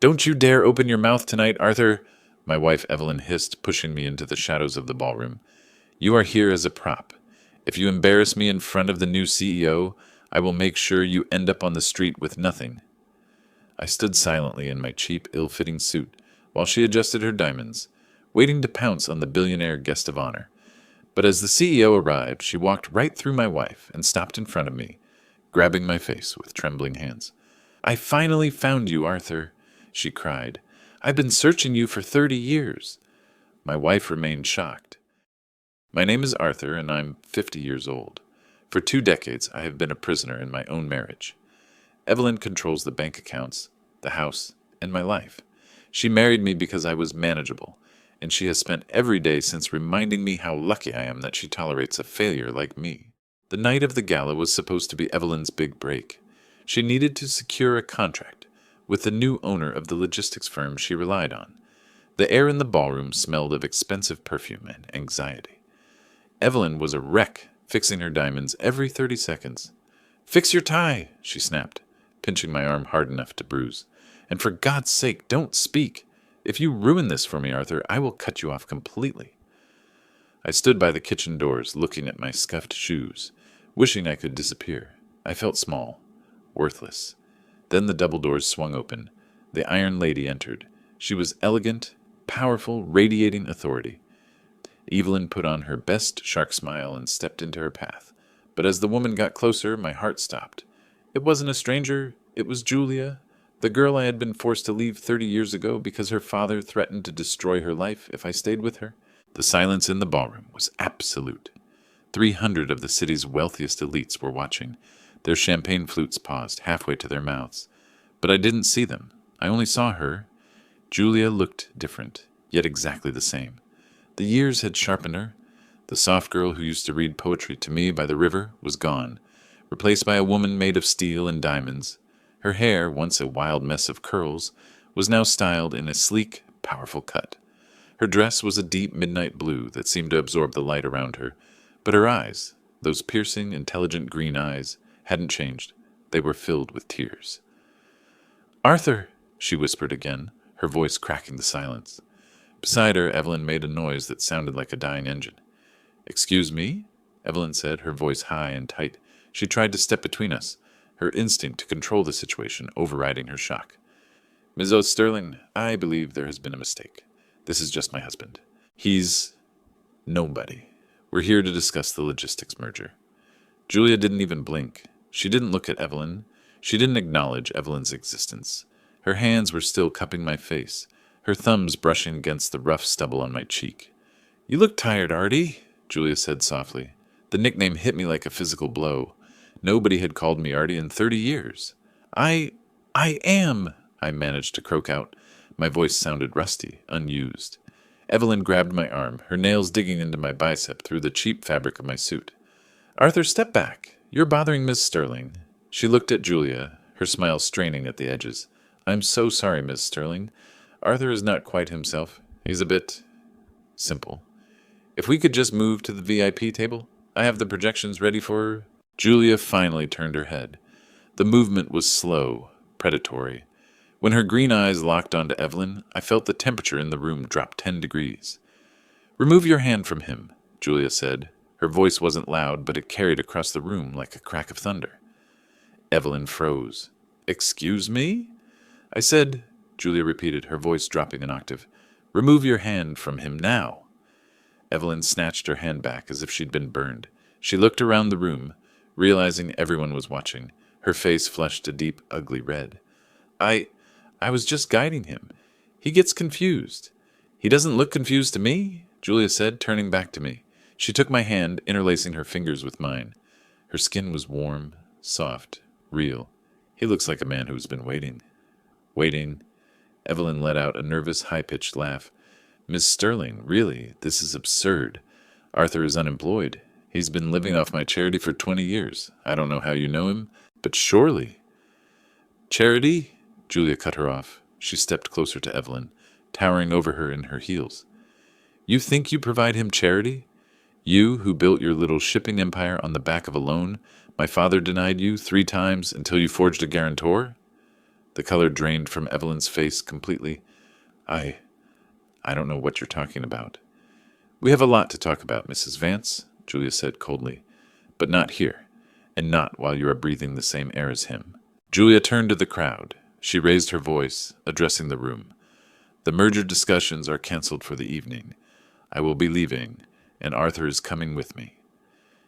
Don't you dare open your mouth tonight, Arthur, my wife Evelyn hissed, pushing me into the shadows of the ballroom. You are here as a prop. If you embarrass me in front of the new CEO, I will make sure you end up on the street with nothing. I stood silently in my cheap, ill-fitting suit while she adjusted her diamonds, waiting to pounce on the billionaire guest of honor. But as the CEO arrived, she walked right through my wife and stopped in front of me, grabbing my face with trembling hands. I finally found you, Arthur, she cried. I've been searching you for 30 years. My wife remained shocked. My name is Arthur, and I'm 50 years old. For 2 decades, I have been a prisoner in my own marriage. Evelyn controls the bank accounts, the house, and my life. She married me because I was manageable, and she has spent every day since reminding me how lucky I am that she tolerates a failure like me. The night of the gala was supposed to be Evelyn's big break. She needed to secure a contract with the new owner of the logistics firm she relied on. The air in the ballroom smelled of expensive perfume and anxiety. Evelyn was a wreck, fixing her diamonds every 30 seconds. Fix your tie, she snapped, pinching my arm hard enough to bruise. And for God's sake, don't speak. If you ruin this for me, Arthur, I will cut you off completely. I stood by the kitchen doors, looking at my scuffed shoes, wishing I could disappear. I felt small, worthless. Then the double doors swung open. The Iron Lady entered. She was elegant, powerful, radiating authority. Evelyn put on her best shark smile and stepped into her path. But as the woman got closer, my heart stopped. It wasn't a stranger. It was Julia, the girl I had been forced to leave 30 years ago because her father threatened to destroy her life if I stayed with her. The silence in the ballroom was absolute. 300 of the city's wealthiest elites were watching. Their champagne flutes paused halfway to their mouths. But I didn't see them. I only saw her. Julia looked different, yet exactly the same. The years had sharpened her. The soft girl who used to read poetry to me by the river was gone, replaced by a woman made of steel and diamonds. Her hair, once a wild mess of curls, was now styled in a sleek, powerful cut. Her dress was a deep midnight blue that seemed to absorb the light around her, but her eyes, those piercing, intelligent green eyes, hadn't changed. They were filled with tears. "Arthur," she whispered again, her voice cracking the silence. Beside her, Evelyn made a noise that sounded like a dying engine. "Excuse me?" Evelyn said, her voice high and tight. She tried to step between us, her instinct to control the situation overriding her shock. "Ms. O'Sterling, I believe there has been a mistake. This is just my husband. He's nobody. We're here to discuss the logistics merger." Julia didn't even blink. She didn't look at Evelyn. She didn't acknowledge Evelyn's existence. Her hands were still cupping my face, her thumbs brushing against the rough stubble on my cheek. "You look tired, Artie," Julia said softly. The nickname hit me like a physical blow. Nobody had called me Artie in 30 years. I am, I managed to croak out. My voice sounded rusty, unused. Evelyn grabbed my arm, her nails digging into my bicep through the cheap fabric of my suit. "Arthur, step back. You're bothering Miss Sterling." She looked at Julia, her smile straining at the edges. "I'm so sorry, Miss Sterling. Arthur is not quite himself. He's a bit simple. If we could just move to the VIP table, I have the projections ready for..." Julia finally turned her head. The movement was slow, predatory. When her green eyes locked onto Evelyn, I felt the temperature in the room drop 10 degrees. "Remove your hand from him," Julia said. Her voice wasn't loud, but it carried across the room like a crack of thunder. Evelyn froze. "Excuse me?" "I said," Julia repeated, her voice dropping an octave, "remove your hand from him now." Evelyn snatched her hand back as if she'd been burned. She looked around the room, realizing everyone was watching. Her face flushed a deep, ugly red. I was just guiding him. He gets confused." "He doesn't look confused to me," Julia said, turning back to me. She took my hand, interlacing her fingers with mine. Her skin was warm, soft, real. "He looks like a man who's been waiting." "Waiting?" Evelyn let out a nervous, high-pitched laugh. "Miss Sterling, really, this is absurd. Arthur is unemployed. He's been living off my charity for 20 years. I don't know how you know him, but surely..." "Charity?" Julia cut her off. She stepped closer to Evelyn, towering over her in her heels. "You think you provide him charity? You, who built your little shipping empire on the back of a loan my father denied you 3 times until you forged a guarantor?" The color drained from Evelyn's face completely. I don't know what you're talking about. We have a lot to talk about, Mrs. Vance, Julia said coldly, but not here, and not while you are breathing the same air as him. Julia turned to the crowd. She raised her voice, addressing the room. The merger discussions are canceled for the evening. I will be leaving, and Arthur is coming with me.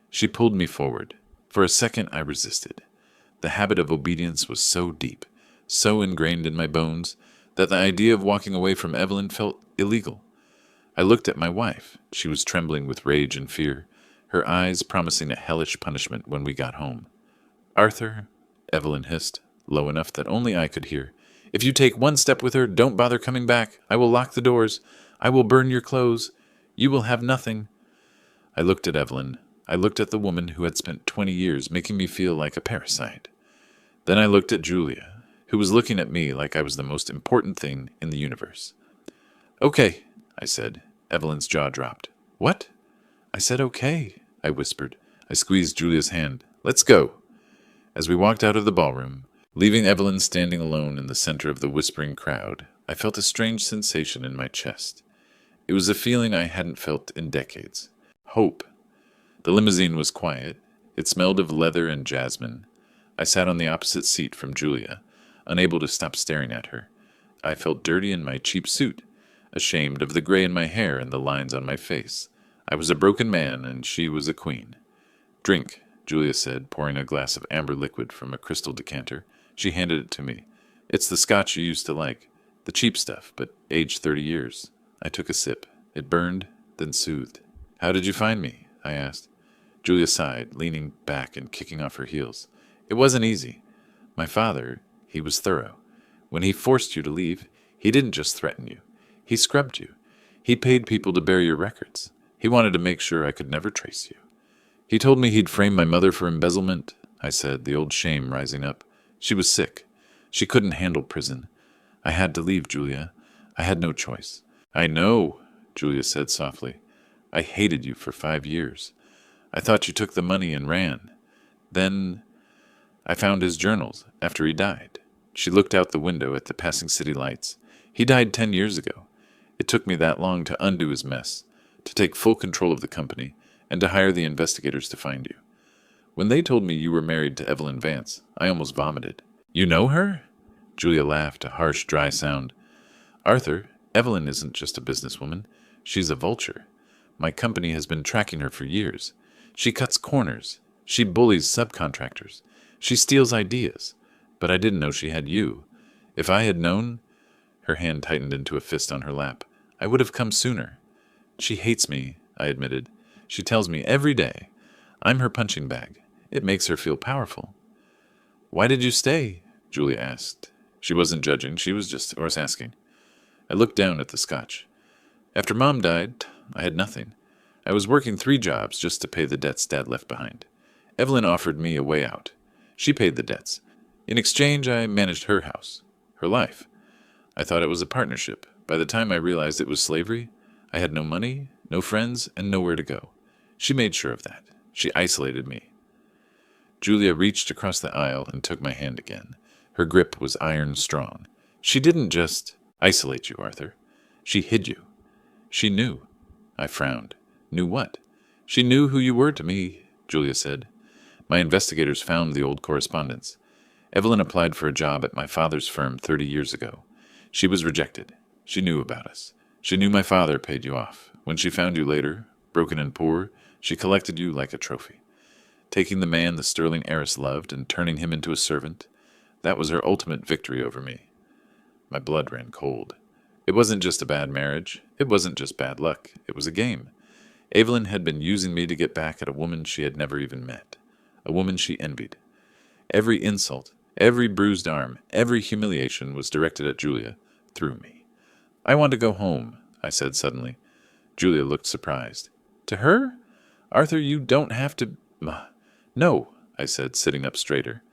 She pulled me forward. For a second I resisted. The habit of obedience was so deep, so ingrained in my bones, that the idea of walking away from Evelyn felt illegal. I looked at my wife. She was trembling with rage and fear, her eyes promising a hellish punishment when we got home. Arthur, Evelyn hissed, low enough that only I could hear. If you take one step with her, don't bother coming back. I will lock the doors. I will burn your clothes. You will have nothing. I looked at Evelyn. I looked at the woman who had spent 20 years making me feel like a parasite. Then I looked at Julia, who was looking at me like I was the most important thing in the universe. Okay, I said. Evelyn's jaw dropped. What? I said okay, I whispered. I squeezed Julia's hand. Let's go. As we walked out of the ballroom, leaving Evelyn standing alone in the center of the whispering crowd, I felt a strange sensation in my chest. It was a feeling I hadn't felt in decades. Hope. The limousine was quiet. It smelled of leather and jasmine. I sat on the opposite seat from Julia, unable to stop staring at her. I felt dirty in my cheap suit, ashamed of the gray in my hair and the lines on my face. I was a broken man, and she was a queen. Drink, Julia said, pouring a glass of amber liquid from a crystal decanter. She handed it to me. It's the scotch you used to like. The cheap stuff, but aged 30 years. I took a sip. It burned, then soothed. How did you find me? I asked. Julia sighed, leaning back and kicking off her heels. It wasn't easy. My father, he was thorough. When he forced you to leave, he didn't just threaten you. He scrubbed you. He paid people to bear your records. He wanted to make sure I could never trace you. He told me he'd frame my mother for embezzlement, I said, the old shame rising up. She was sick. She couldn't handle prison. I had to leave, Julia. I had no choice. I know, Julia said softly. I hated you for 5 years. I thought you took the money and ran. Then I found his journals after he died. She looked out the window at the passing city lights. He died 10 years ago. It took me that long to undo his mess, to take full control of the company, and to hire the investigators to find you. When they told me you were married to Evelyn Vance, I almost vomited. You know her? Julia laughed, a harsh, dry sound. Arthur, Evelyn isn't just a businesswoman. She's a vulture. My company has been tracking her for years. She cuts corners. She bullies subcontractors. She steals ideas. But I didn't know she had you. If I had known... Her hand tightened into a fist on her lap. I would have come sooner. She hates me, I admitted. She tells me every day. I'm her punching bag. It makes her feel powerful. Why did you stay? Julia asked. She wasn't judging. She was asking. I looked down at the scotch. After Mom died, I had nothing. I was working 3 jobs just to pay the debts Dad left behind. Evelyn offered me a way out. She paid the debts. In exchange, I managed her house, her life. I thought it was a partnership. By the time I realized it was slavery, I had no money, no friends, and nowhere to go. She made sure of that. She isolated me. Julia reached across the aisle and took my hand again. Her grip was iron strong. She didn't just isolate you, Arthur. She hid you. She knew. I frowned. Knew what? She knew who you were to me, Julia said. My investigators found the old correspondence. Evelyn applied for a job at my father's firm 30 years ago. She was rejected. She knew about us. She knew my father paid you off. When she found you later, broken and poor, she collected you like a trophy. Taking the man the sterling heiress loved and turning him into a servant, that was her ultimate victory over me. My blood ran cold. It wasn't just a bad marriage. It wasn't just bad luck. It was a game. Evelyn had been using me to get back at a woman she had never even met, a woman she envied. Every insult, every bruised arm, every humiliation was directed at Julia, through me. I want to go home, I said suddenly. Julia looked surprised. To her? Arthur, you don't have to... No, I said, sitting up straighter.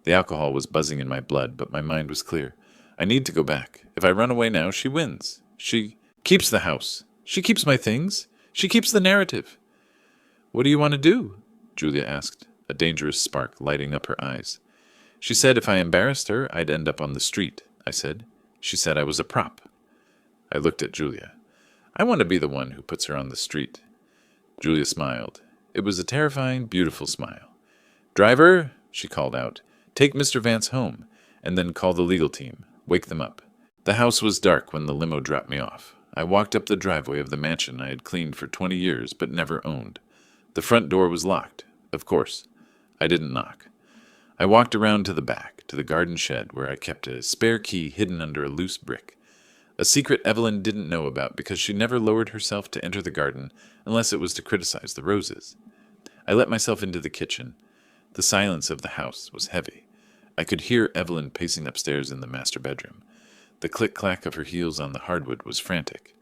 The alcohol was buzzing in my blood, but my mind was clear. I need to go back. If I run away now, she wins. She keeps the house. She keeps my things. She keeps the narrative. What do you want to do? Julia asked, a dangerous spark lighting up her eyes. She said if I embarrassed her, I'd end up on the street, I said. She said I was a prop. I looked at Julia. I want to be the one who puts her on the street. Julia smiled. It was a terrifying, beautiful smile. Driver, she called out, take Mr. Vance home, and then call the legal team. Wake them up. The house was dark when the limo dropped me off. I walked up the driveway of the mansion I had cleaned for 20 years but never owned. The front door was locked, of course. I didn't knock. I walked around to the back, to the garden shed where I kept a spare key hidden under a loose brick. A secret Evelyn didn't know about because she never lowered herself to enter the garden unless it was to criticize the roses. I let myself into the kitchen. The silence of the house was heavy. I could hear Evelyn pacing upstairs in the master bedroom. The click-clack of her heels on the hardwood was frantic.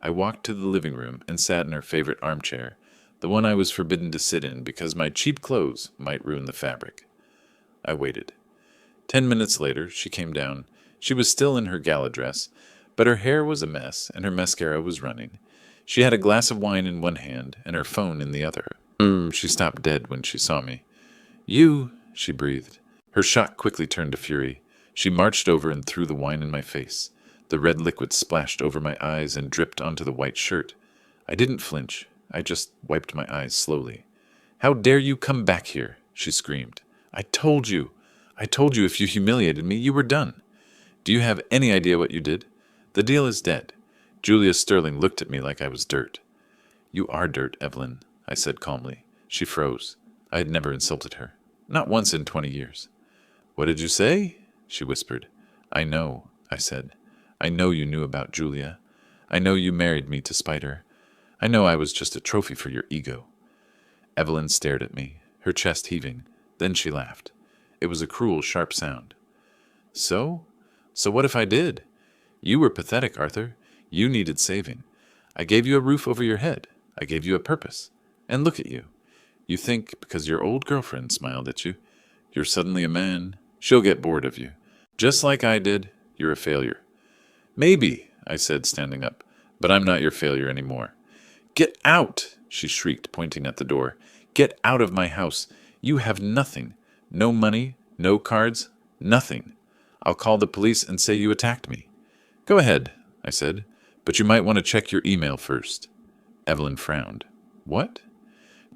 I walked to the living room and sat in her favorite armchair, the one I was forbidden to sit in because my cheap clothes might ruin the fabric. I waited. 10 minutes later, she came down. She was still in her gala dress, but her hair was a mess and her mascara was running. She had a glass of wine in one hand and her phone in the other. She stopped dead when she saw me. You, she breathed. Her shock quickly turned to fury. She marched over and threw the wine in my face. The red liquid splashed over my eyes and dripped onto the white shirt. I didn't flinch. I just wiped my eyes slowly. How dare you come back here, she screamed. I told you if you humiliated me, you were done. Do you have any idea what you did? The deal is dead. Julia Sterling looked at me like I was dirt. You are dirt, Evelyn, I said calmly. She froze. I had never insulted her. Not once in 20 years. What did you say? She whispered. I know, I said. I know you knew about Julia. I know you married me to spite her. I know I was just a trophy for your ego. Evelyn stared at me, her chest heaving. Then she laughed. It was a cruel, sharp sound. So? So what if I did? You were pathetic, Arthur. You needed saving. I gave you a roof over your head. I gave you a purpose. And look at you. You think, because your old girlfriend smiled at you, you're suddenly a man. She'll get bored of you. Just like I did, you're a failure. Maybe, I said, standing up, but I'm not your failure anymore. Get out, she shrieked, pointing at the door. Get out of my house. You have nothing. No money, no cards, nothing. I'll call the police and say you attacked me. Go ahead, I said, but you might want to check your email first. Evelyn frowned. What?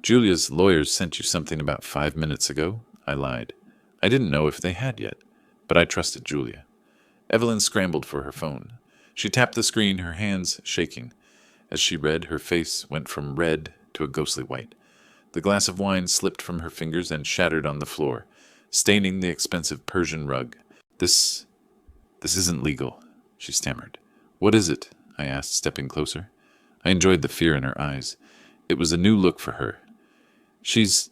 Julia's lawyers sent you something about 5 minutes ago, I lied. I didn't know if they had yet, but I trusted Julia. Evelyn scrambled for her phone. She tapped the screen, her hands shaking. As she read, her face went from red to a ghostly white. The glass of wine slipped from her fingers and shattered on the floor, staining the expensive Persian rug. This isn't legal, she stammered. What is it? I asked, stepping closer. I enjoyed the fear in her eyes. It was a new look for her. She's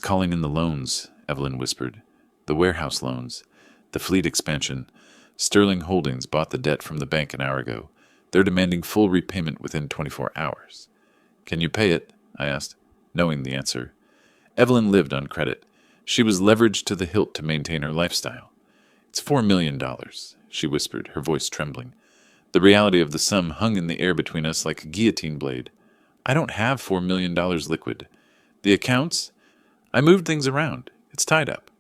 calling in the loans, Evelyn whispered. The warehouse loans. The fleet expansion. Sterling Holdings bought the debt from the bank an hour ago. They're demanding full repayment within 24 hours. Can you pay it? I asked, knowing the answer. Evelyn lived on credit. She was leveraged to the hilt to maintain her lifestyle. It's $4 million, she whispered, her voice trembling. The reality of the sum hung in the air between us like a guillotine blade. I don't have $4 million liquid. The accounts? I moved things around. It's tied up.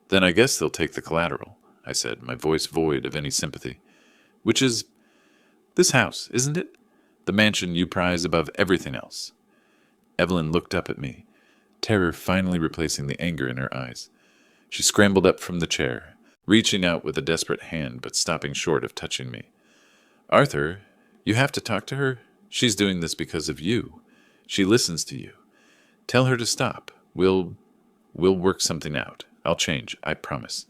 Then I guess they'll take the collateral, I said, my voice void of any sympathy. Which is this house, isn't it? The mansion you prize above everything else. Evelyn looked up at me, terror finally replacing the anger in her eyes. She scrambled up from the chair, reaching out with a desperate hand but stopping short of touching me. Arthur, you have to talk to her. She's doing this because of you. She listens to you. Tell her to stop. We'll work something out. I'll change, I promise.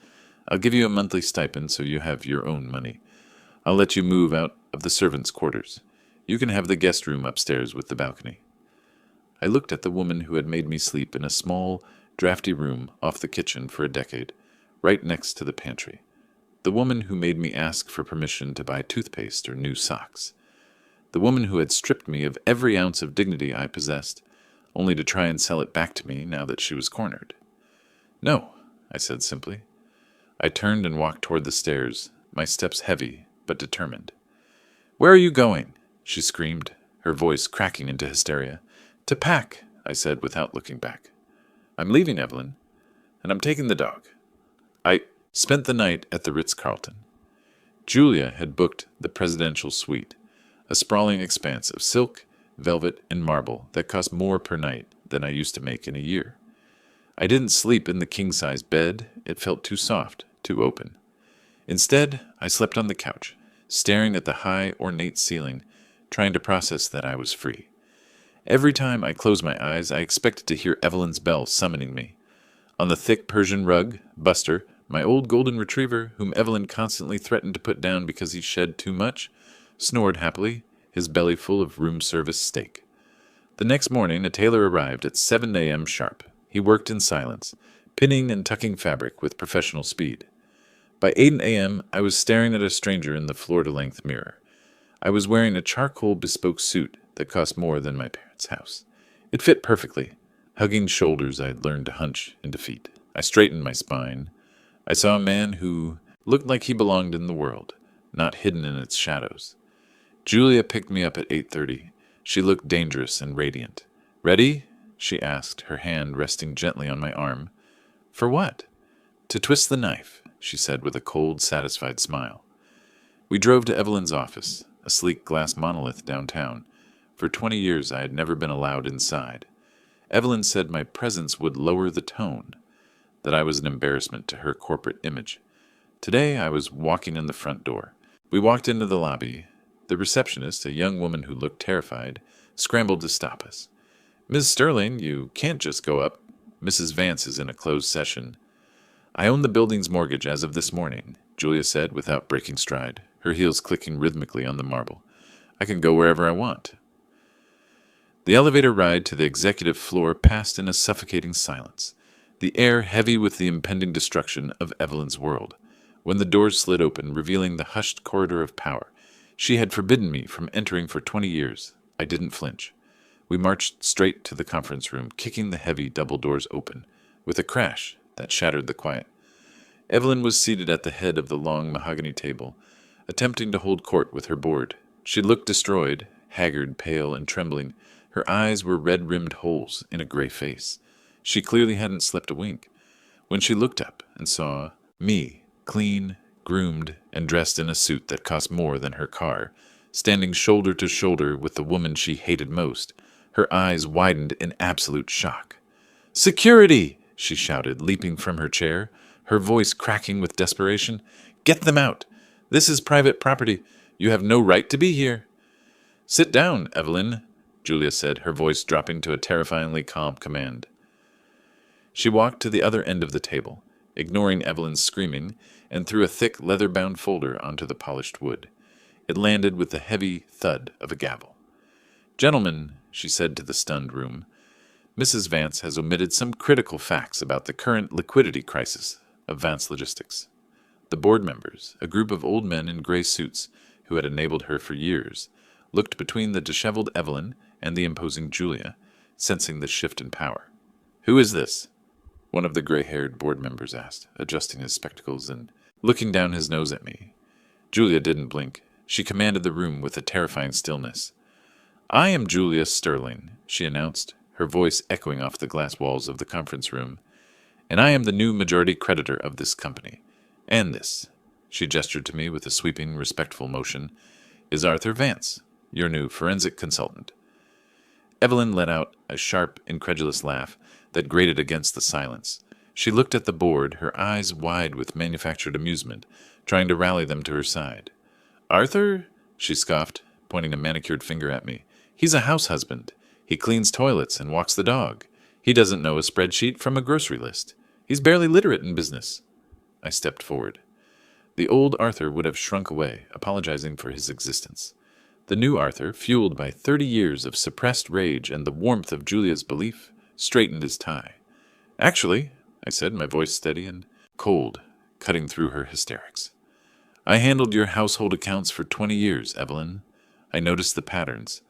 I'll give you a monthly stipend so you have your own money. I'll let you move out of the servants' quarters. You can have the guest room upstairs with the balcony. I looked at the woman who had made me sleep in a small, drafty room off the kitchen for a decade, right next to the pantry. The woman who made me ask for permission to buy toothpaste or new socks. The woman who had stripped me of every ounce of dignity I possessed, only to try and sell it back to me now that she was cornered. No, I said simply. I turned and walked toward the stairs, my steps heavy but determined. Where are you going? She screamed, her voice cracking into hysteria. To pack, I said without looking back. I'm leaving, Evelyn, and I'm taking the dog. I spent the night at the Ritz-Carlton. Julia had booked the presidential suite, a sprawling expanse of silk, velvet, and marble that cost more per night than I used to make in a year. I didn't sleep in the king-size bed. It felt too soft, too open. Instead, I slept on the couch, staring at the high, ornate ceiling, trying to process that I was free. Every time I closed my eyes, I expected to hear Evelyn's bell summoning me. On the thick Persian rug, Buster, my old golden retriever, whom Evelyn constantly threatened to put down because he shed too much, snored happily, his belly full of room service steak. The next morning, a tailor arrived at 7 a.m. sharp. He worked in silence, pinning and tucking fabric with professional speed. By 8 a.m., I was staring at a stranger in the floor-to-length mirror. I was wearing a charcoal bespoke suit that cost more than my parents' house. It fit perfectly, hugging shoulders I had learned to hunch into feet. I straightened my spine. I saw a man who looked like he belonged in the world, not hidden in its shadows. Julia picked me up at 8:30. She looked dangerous and radiant. "Ready?" she asked, her hand resting gently on my arm. "For what?" "To twist the knife," she said with a cold, satisfied smile. We drove to Evelyn's office, a sleek glass monolith downtown. For 20 years I had never been allowed inside. Evelyn said my presence would lower the tone, that I was an embarrassment to her corporate image. Today I was walking in the front door. We walked into the lobby. The receptionist, a young woman who looked terrified, scrambled to stop us. "Ms. Sterling, you can't just go up. Mrs. Vance is in a closed session." "I own the building's mortgage as of this morning," Julia said without breaking stride, her heels clicking rhythmically on the marble. "I can go wherever I want." The elevator ride to the executive floor passed in a suffocating silence, the air heavy with the impending destruction of Evelyn's world. When the doors slid open, revealing the hushed corridor of power she had forbidden me from entering for 20 years, I didn't flinch. We marched straight to the conference room, kicking the heavy double doors open, with a crash that shattered the quiet. Evelyn was seated at the head of the long mahogany table, attempting to hold court with her board. She looked destroyed, haggard, pale, and trembling. Her eyes were red-rimmed holes in a gray face. She clearly hadn't slept a wink. When she looked up and saw me, clean, groomed, and dressed in a suit that cost more than her car, standing shoulder to shoulder with the woman she hated most, her eyes widened in absolute shock. "Security!" she shouted, leaping from her chair, her voice cracking with desperation. "Get them out! This is private property. You have no right to be here." "Sit down, Evelyn," Julia said, her voice dropping to a terrifyingly calm command. She walked to the other end of the table, ignoring Evelyn's screaming, and threw a thick leather-bound folder onto the polished wood. It landed with the heavy thud of a gavel. "Gentlemen," she said to the stunned room, "Mrs. Vance has omitted some critical facts about the current liquidity crisis of Vance Logistics." The board members, a group of old men in gray suits who had enabled her for years, looked between the disheveled Evelyn and the imposing Julia, sensing the shift in power. "Who is this?" one of the gray-haired board members asked, adjusting his spectacles and looking down his nose at me. Julia didn't blink. She commanded the room with a terrifying stillness. "I am Julia Sterling," she announced, her voice echoing off the glass walls of the conference room, "and I am the new majority creditor of this company. And this," she gestured to me with a sweeping, respectful motion, "is Arthur Vance, your new forensic consultant." Evelyn let out a sharp, incredulous laugh that grated against the silence. She looked at the board, her eyes wide with manufactured amusement, trying to rally them to her side. "Arthur?" she scoffed, pointing a manicured finger at me. "He's a house husband. He cleans toilets and walks the dog. He doesn't know a spreadsheet from a grocery list. He's barely literate in business." I stepped forward. The old Arthur would have shrunk away, apologizing for his existence. The new Arthur, fueled by 30 years of suppressed rage and the warmth of Julia's belief, straightened his tie. "Actually," I said, my voice steady and cold, cutting through her hysterics, "I handled your household accounts for 20 years, Evelyn. I noticed the patterns.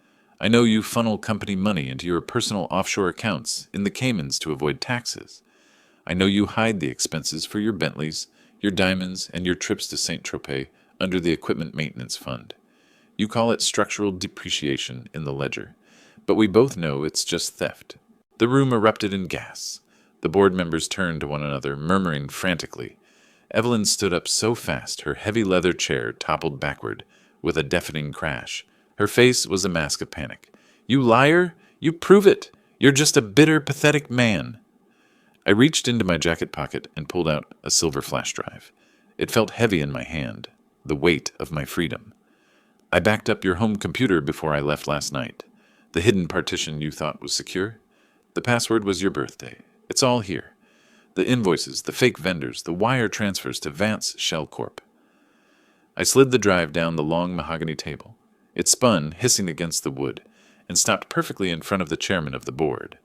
I know you funnel company money into your personal offshore accounts in the Caymans to avoid taxes. I know you hide the expenses for your Bentleys, your diamonds, and your trips to Saint-Tropez under the Equipment Maintenance Fund. You call it structural depreciation in the ledger, but we both know it's just theft." The room erupted in gasps. The board members turned to one another, murmuring frantically. Evelyn stood up so fast her heavy leather chair toppled backward with a deafening crash. Her face was a mask of panic. "You liar! You prove it! You're just a bitter, pathetic man!" I reached into my jacket pocket and pulled out a silver flash drive. It felt heavy in my hand, the weight of my freedom. "I backed up your home computer before I left last night. The hidden partition you thought was secure? The password was your birthday. It's all here. The invoices, the fake vendors, the wire transfers to Vance Shell Corp." I slid the drive down the long mahogany table. It spun, hissing against the wood, and stopped perfectly in front of the chairman of the board.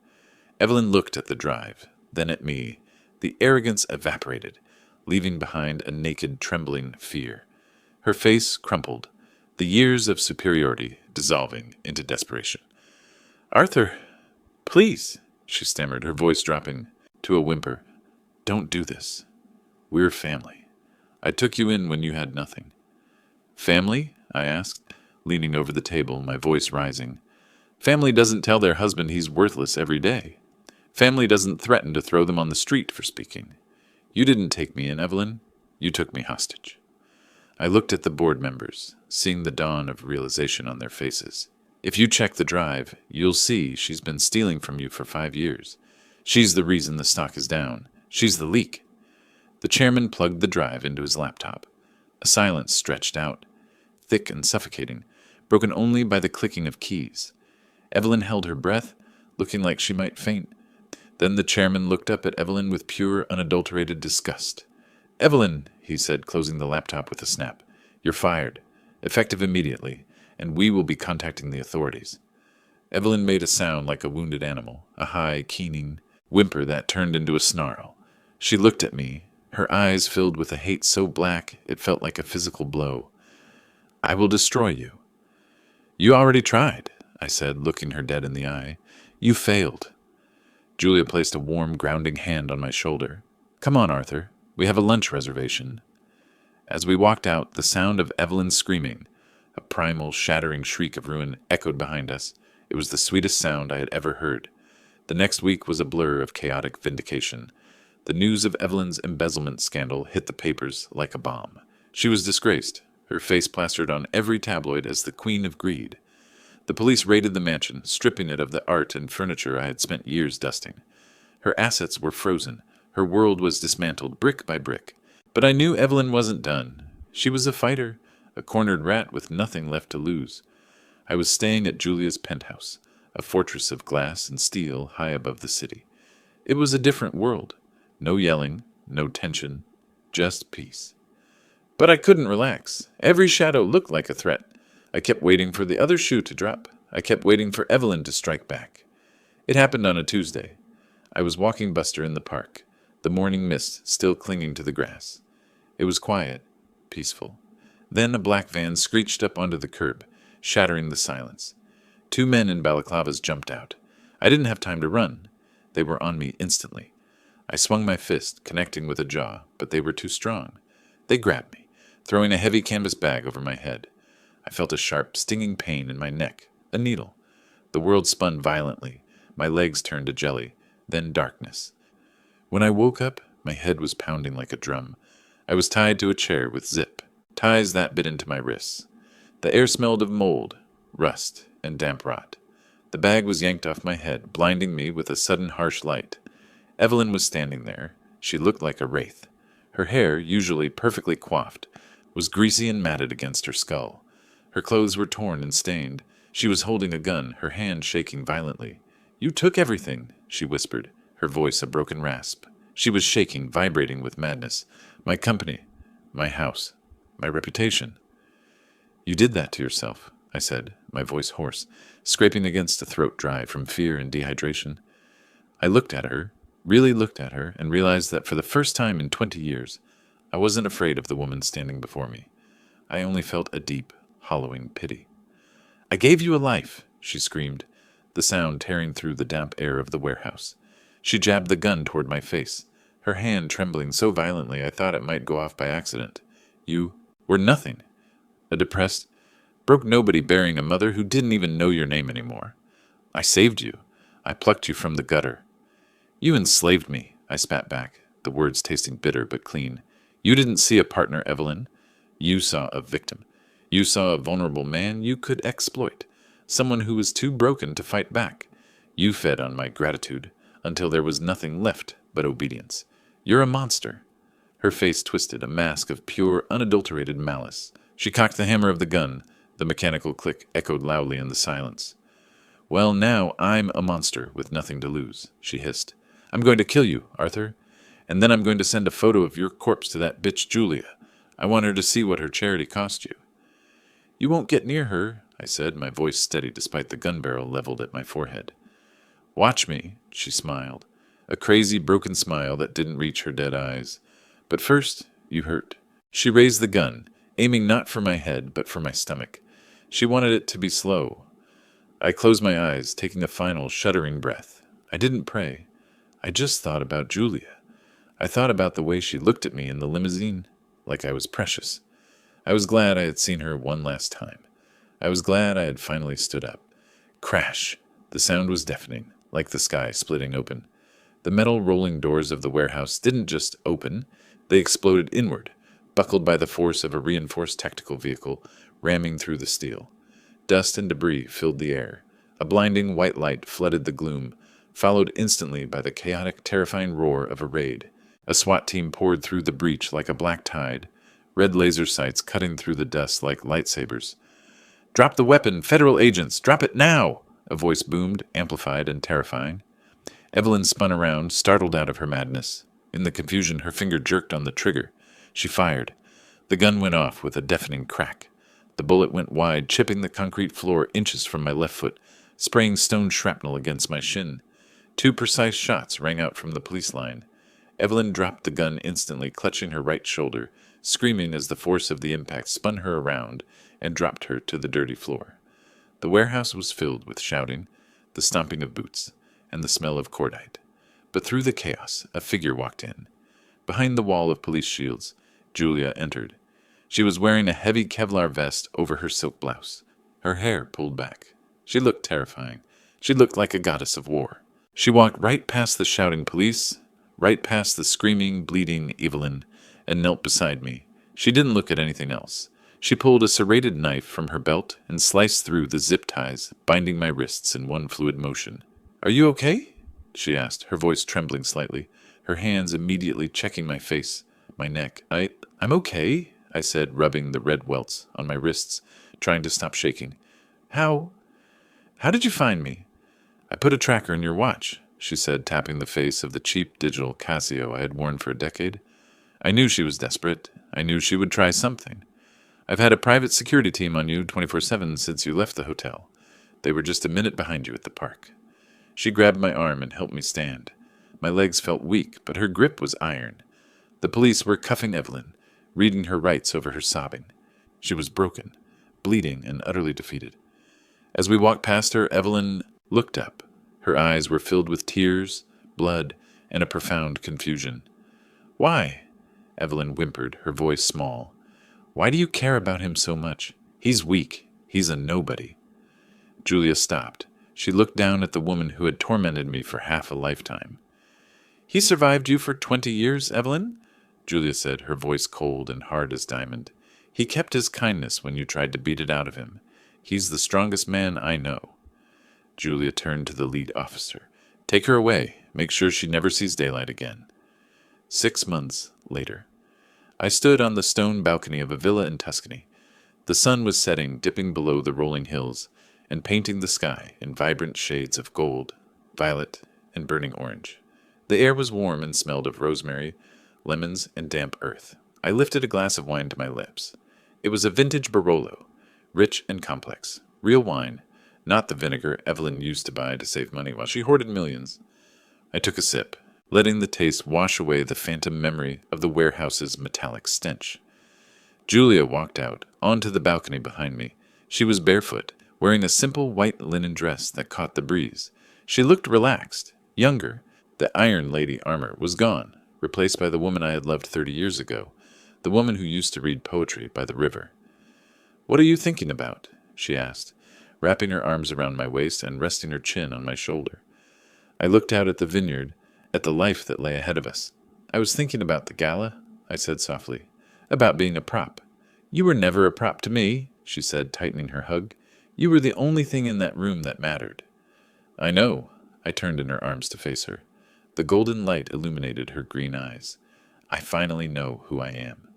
Evelyn looked at the drive, then at me. The arrogance evaporated, leaving behind a naked, trembling fear. Her face crumpled, the years of superiority dissolving into desperation. "Arthur, please," she stammered, her voice dropping to a whimper. "Don't do this. We're family. I took you in when you had nothing." "Family?" I asked, leaning over the table, my voice rising. "Family doesn't tell their husband he's worthless every day. Family doesn't threaten to throw them on the street for speaking. You didn't take me in, Evelyn. You took me hostage." I looked at the board members, seeing the dawn of realization on their faces. "If you check the drive, you'll see she's been stealing from you for 5 years. She's the reason the stock is down. She's the leak." The chairman plugged the drive into his laptop. A silence stretched out, thick and suffocating, broken only by the clicking of keys. Evelyn held her breath, looking like she might faint. Then the chairman looked up at Evelyn with pure, unadulterated disgust. "Evelyn," he said, closing the laptop with a snap, "you're fired, effective immediately, and we will be contacting the authorities." Evelyn made a sound like a wounded animal, a high, keening whimper that turned into a snarl. She looked at me, her eyes filled with a hate so black it felt like a physical blow. "I will destroy you." "You already tried," I said, looking her dead in the eye. "You failed." Julia placed a warm, grounding hand on my shoulder. "Come on, Arthur. We have a lunch reservation." As we walked out, the sound of Evelyn screaming, a primal, shattering shriek of ruin, echoed behind us. It was the sweetest sound I had ever heard. The next week was a blur of chaotic vindication. The news of Evelyn's embezzlement scandal hit the papers like a bomb. She was disgraced, her face plastered on every tabloid as the queen of greed. The police raided the mansion, stripping it of the art and furniture I had spent years dusting. Her assets were frozen. Her world was dismantled brick by brick. But I knew Evelyn wasn't done. She was a fighter, a cornered rat with nothing left to lose. I was staying at Julia's penthouse, a fortress of glass and steel high above the city. It was a different world. No yelling, no tension, just peace. But I couldn't relax. Every shadow looked like a threat. I kept waiting for the other shoe to drop. I kept waiting for Evelyn to strike back. It happened on a Tuesday. I was walking Buster in the park, the morning mist still clinging to the grass. It was quiet, peaceful. Then a black van screeched up onto the curb, shattering the silence. 2 men in balaclavas jumped out. I didn't have time to run. They were on me instantly. I swung my fist, connecting with a jaw, but they were too strong. They grabbed me, throwing a heavy canvas bag over my head. I felt a sharp, stinging pain in my neck, a needle. The world spun violently. My legs turned to jelly, then darkness. When I woke up, my head was pounding like a drum. I was tied to a chair with zip, ties that bit into my wrists. The air smelled of mold, rust, and damp rot. The bag was yanked off my head, blinding me with a sudden harsh light. Evelyn was standing there. She looked like a wraith. Her hair, usually perfectly coiffed, was greasy and matted against her skull. Her clothes were torn and stained. She was holding a gun, her hand shaking violently. "You took everything," she whispered, her voice a broken rasp. She was shaking, vibrating with madness. "My company, my house, my reputation." "You did that to yourself," I said, my voice hoarse, scraping against a throat dry from fear and dehydration. I looked at her, really looked at her, and realized that for the first time in 20 years, I wasn't afraid of the woman standing before me. I only felt a deep, hollowing pity. "I gave you a life," she screamed, the sound tearing through the damp air of the warehouse. She jabbed the gun toward my face, her hand trembling so violently I thought it might go off by accident. "You were nothing. A depressed, broke nobody bearing a mother who didn't even know your name anymore. I saved you. I plucked you from the gutter." "You enslaved me," I spat back, the words tasting bitter but clean. You didn't see a partner, Evelyn. You saw a victim. You saw a vulnerable man you could exploit, someone who was too broken to fight back. You fed on my gratitude until there was nothing left but obedience. You're a monster. Her face twisted, a mask of pure, unadulterated malice. She cocked the hammer of the gun. The mechanical click echoed loudly in the silence. Well, now I'm a monster with nothing to lose, she hissed. I'm going to kill you, Arthur. And then I'm going to send a photo of your corpse to that bitch Julia. I want her to see what her charity cost you. You won't get near her, I said, my voice steady despite the gun barrel leveled at my forehead. Watch me, she smiled, a crazy, broken smile that didn't reach her dead eyes. But first, you hurt. She raised the gun, aiming not for my head, but for my stomach. She wanted it to be slow. I closed my eyes, taking a final, shuddering breath. I didn't pray. I just thought about Julia. I thought about the way she looked at me in the limousine, like I was precious. I was glad I had seen her one last time. I was glad I had finally stood up. Crash! The sound was deafening, like the sky splitting open. The metal rolling doors of the warehouse didn't just open, they exploded inward, buckled by the force of a reinforced tactical vehicle ramming through the steel. Dust and debris filled the air. A blinding white light flooded the gloom, followed instantly by the chaotic, terrifying roar of a raid. A SWAT team poured through the breach like a black tide, red laser sights cutting through the dust like lightsabers. Drop the weapon, federal agents! Drop it now! A voice boomed, amplified and terrifying. Evelyn spun around, startled out of her madness. In the confusion, her finger jerked on the trigger. She fired. The gun went off with a deafening crack. The bullet went wide, chipping the concrete floor inches from my left foot, spraying stone shrapnel against my shin. 2 precise shots rang out from the police line. Evelyn dropped the gun instantly, clutching her right shoulder, screaming as the force of the impact spun her around and dropped her to the dirty floor. The warehouse was filled with shouting, the stomping of boots, and the smell of cordite. But through the chaos, a figure walked in. Behind the wall of police shields, Julia entered. She was wearing a heavy Kevlar vest over her silk blouse, her hair pulled back. She looked terrifying. She looked like a goddess of war. She walked right past the shouting police, right past the screaming, bleeding Evelyn, and knelt beside me. She didn't look at anything else. She pulled a serrated knife from her belt and sliced through the zip ties, binding my wrists in one fluid motion. Are you okay? She asked, her voice trembling slightly, her hands immediately checking my face, my neck. I'm okay, I said, rubbing the red welts on my wrists, trying to stop shaking. How did you find me? I put a tracker in your watch, she said, tapping the face of the cheap digital Casio I had worn for a decade. I knew she was desperate. I knew she would try something. I've had a private security team on you 24/7 since you left the hotel. They were just a minute behind you at the park. She grabbed my arm and helped me stand. My legs felt weak, but her grip was iron. The police were cuffing Evelyn, reading her rights over her sobbing. She was broken, bleeding, and utterly defeated. As we walked past her, Evelyn looked up. Her eyes were filled with tears, blood, and a profound confusion. Why? Evelyn whimpered, her voice small. Why do you care about him so much? He's weak. He's a nobody. Julia stopped. She looked down at the woman who had tormented me for half a lifetime. He survived you for 20 years, Evelyn? Julia said, her voice cold and hard as diamond. He kept his kindness when you tried to beat it out of him. He's the strongest man I know. Julia turned to the lead officer. Take her away. Make sure she never sees daylight again. 6 months later. I stood on the stone balcony of a villa in Tuscany. The sun was setting, dipping below the rolling hills, and painting the sky in vibrant shades of gold, violet, and burning orange. The air was warm and smelled of rosemary, lemons, and damp earth. I lifted a glass of wine to my lips. It was a vintage Barolo, rich and complex. Real wine, not the vinegar Evelyn used to buy to save money while she hoarded millions. I took a sip, letting the taste wash away the phantom memory of the warehouse's metallic stench. Julia walked out, onto the balcony behind me. She was barefoot, wearing a simple white linen dress that caught the breeze. She looked relaxed, younger. The Iron Lady armor was gone, replaced by the woman I had loved 30 years ago, the woman who used to read poetry by the river. What are you thinking about? She asked, wrapping her arms around my waist and resting her chin on my shoulder. I looked out at the vineyard, at the life that lay ahead of us. I was thinking about the gala, I said softly. About being a prop. You were never a prop to me, she said, tightening her hug. You were the only thing in that room that mattered. I know. I turned in her arms to face her. The golden light illuminated her green eyes. I finally know who I am.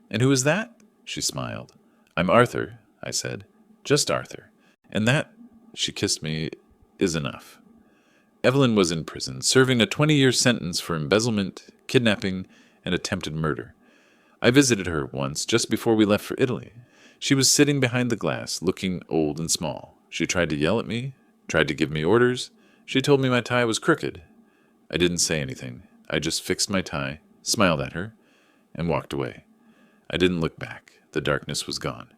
And who is that? She smiled. I'm Arthur, I said. Just Arthur. And that, she kissed me, is enough. Evelyn was in prison, serving a 20-year sentence for embezzlement, kidnapping, and attempted murder. I visited her once just before we left for Italy. She was sitting behind the glass, looking old and small. She tried to yell at me, tried to give me orders. She told me my tie was crooked. I didn't say anything. I just fixed my tie, smiled at her, and walked away. I didn't look back. The darkness was gone.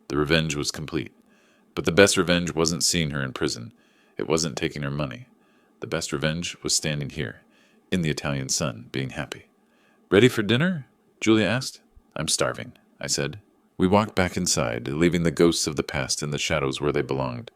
The revenge was complete. But the best revenge wasn't seeing her in prison. It wasn't taking her money. The best revenge was standing here, in the Italian sun, being happy. Ready for dinner? Julia asked. I'm starving, I said. We walked back inside, leaving the ghosts of the past in the shadows where they belonged.